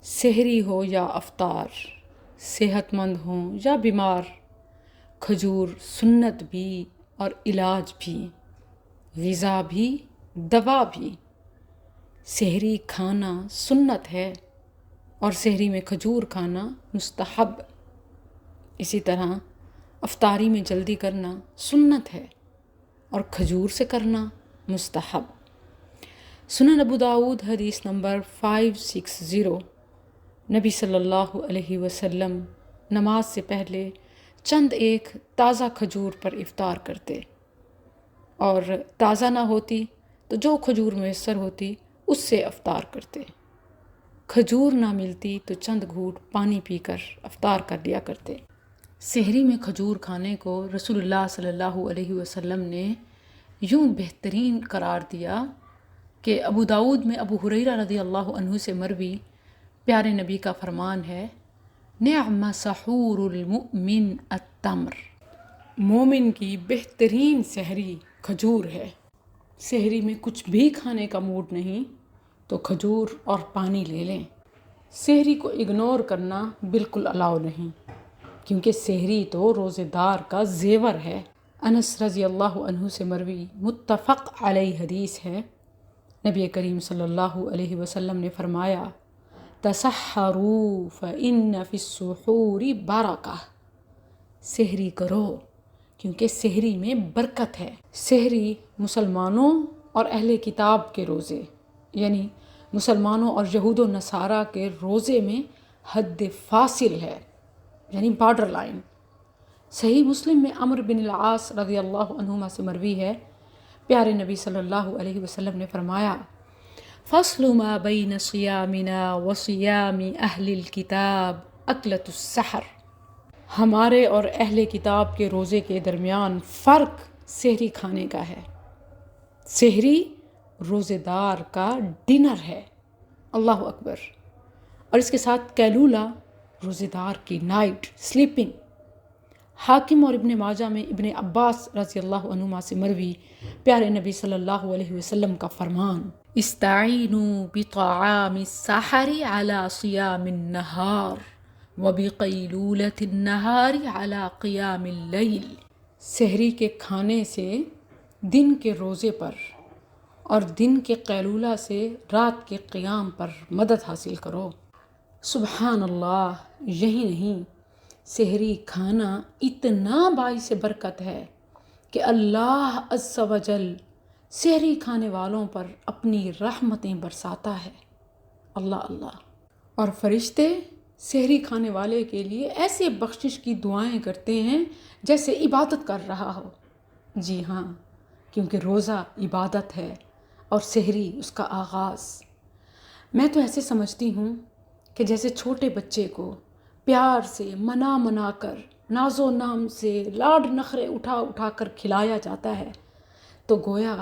سحری ہو یا افطار، صحت مند ہوں یا بیمار، کھجور سنت بھی اور علاج بھی، غذا بھی دوا بھی۔ سحری کھانا سنت ہے اور سحری میں کھجور کھانا مستحب۔ اسی طرح افطاری میں جلدی کرنا سنت ہے اور کھجور سے کرنا مستحب۔ سنن ابو داؤد حدیث نمبر 560، نبی صلی اللہ علیہ وسلم نماز سے پہلے چند ایک تازہ کھجور پر افطار کرتے، اور تازہ نہ ہوتی تو جو کھجور میسر ہوتی اس سے افطار کرتے۔ کھجور نہ ملتی تو چند گھونٹ پانی پی کر افطار کر لیا کرتے۔ سحری میں کھجور کھانے کو رسول اللہ صلی اللہ علیہ وسلم نے یوں بہترین قرار دیا کہ ابو داؤد میں ابو ہریرہ رضی اللہ عنہ سے مروی پیارے نبی کا فرمان ہے، نعم سحور المؤمن التمر، مومن کی بہترین سحری کھجور ہے۔ سحری میں کچھ بھی کھانے کا موڈ نہیں تو کھجور اور پانی لے لیں۔ سحری کو اگنور کرنا بالکل الاؤ نہیں، کیونکہ سحری تو روزے دار کا زیور ہے۔ انس رضی اللہ عنہ سے مروی متفق علیہ حدیث ہے، نبی کریم صلی اللہ علیہ وسلم نے فرمایا، تسحروا فإن فی السحور برکہ، سحری کرو کیونکہ سحری میں برکت ہے۔ سحری مسلمانوں اور اہل کتاب کے روزے، یعنی مسلمانوں اور یہود و نصارہ کے روزے میں حد فاصل ہے، یعنی بارڈر لائن۔ صحیح مسلم میں عمرو بن العاص رضی اللہ عنہما سے مروی ہے، پیارے نبی صلی اللہ علیہ وسلم نے فرمایا، فصل ما بین صیامنا و صیام اہل الکتاب اکلۃ السحر، ہمارے اور اہل کتاب کے روزے کے درمیان فرق سحری کھانے کا ہے۔ سحری روزے دار کا ڈنر ہے، اللہ اکبر، اور اس کے ساتھ قیلولہ روزے دار کی نائٹ سلیپنگ۔ حاکم اور ابن ماجہ میں ابن عباس رضی اللہ عنہما سے مروی پیارے نبی صلی اللہ علیہ وسلم کا فرمان، استعینوا بطعام السحر علی صیام النہار وبقیلولۃ النہار علی قیام اللیل، سحری کے کھانے سے دن کے روزے پر اور دن کے قیلولہ سے رات کے قیام پر مدد حاصل کرو۔ سبحان اللہ، یہی نہیں، سحری کھانا اتنا باعث برکت ہے کہ اللہ عز و جل سحری کھانے والوں پر اپنی رحمتیں برساتا ہے۔ اللہ اللہ، اور فرشتے سحری کھانے والے کے لیے ایسے بخشش کی دعائیں کرتے ہیں جیسے عبادت کر رہا ہو۔ جی ہاں، کیونکہ روزہ عبادت ہے اور سحری اس کا آغاز۔ میں تو ایسے سمجھتی ہوں کہ جیسے چھوٹے بچے کو پیار سے منا کر، ناز و نام سے، لاڈ نخرے اٹھا کر کھلایا جاتا ہے، تو گویا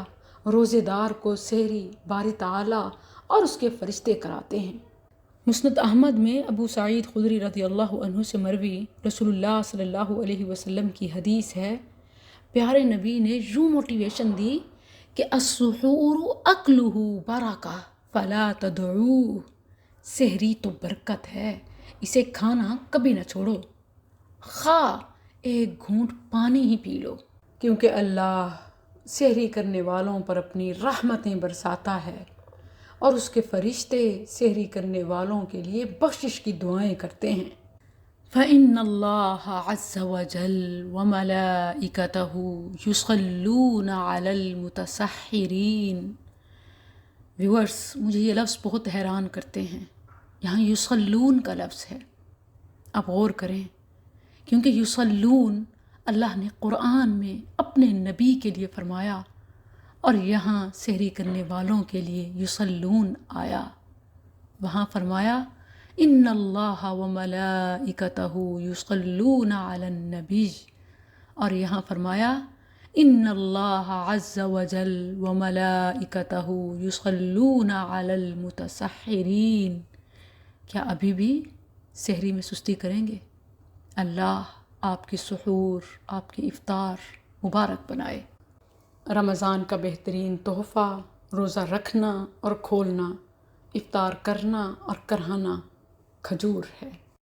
روزے دار کو سحری باری تعالیٰ اور اس کے فرشتے کراتے ہیں۔ مسند احمد میں ابو سعید خدری رضی اللہ عنہ سے مروی رسول اللہ صلی اللہ علیہ وسلم کی حدیث ہے، پیارے نبی نے یوں موٹیویشن دی کہ السحور اکلہ برکہ فلا تدعوہ، سحری تو برکت ہے، اسے کھانا کبھی نہ چھوڑو، خواہ ایک گھونٹ پانی ہی پی لو، کیونکہ اللہ سحری کرنے والوں پر اپنی رحمتیں برساتا ہے اور اس کے فرشتے سحری کرنے والوں کے لیے بخشش کی دعائیں کرتے ہیں۔ فَإِنَّ اللَّهَ عَزَّ وَجَلَّ وَمَلَائِكَتَهُ يُصَلُّونَ عَلَى الْمُتَسَحِّرِينَ۔ ویورز، مجھے یہ لفظ بہت حیران کرتے ہیں، یہاں یصلون کا لفظ ہے، آپ غور کریں، کیونکہ یصلون اللہ نے قرآن میں اپنے نبی کے لیے فرمایا، اور یہاں سحری کرنے والوں کے لیے یصلون آیا، وہاں فرمایا ان اللہ وملائکتہ یصلون علی النبی، اور یہاں فرمایا ان اللہ عز وجل وملائکتہ یصلون علی المتسحرین۔ کیا ابھی بھی سحری میں سستی کریں گے؟ اللہ آپ کی سحور، آپ کی افطار مبارک بنائے۔ رمضان کا بہترین تحفہ روزہ رکھنا اور کھولنا، افطار کرنا اور کرہنا، کھجور ہے۔